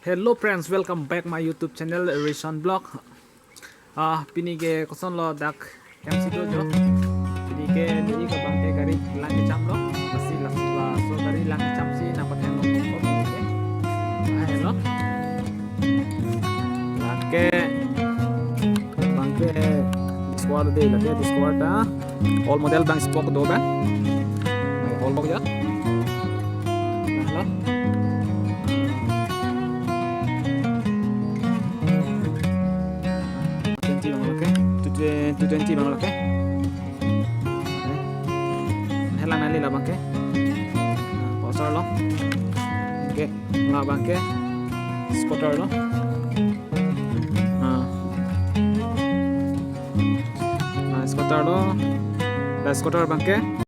Hello friends, welcome back my YouTube channel Rishon Blog. Pinige koson lo dak MC Dojo. Pinige niri ka bangke gari langke cham lo. Masih so gari langke cham si napat yang lo ko pinige. Hello. Langke bangke squad de late squad all model bang spok do ba. All bok ya. Hello. 220 bang oke. Helang nali lah bangke. Pasar lo. Oke, lah bangke. Scooter lo. Scooter lo. Scooter bangke.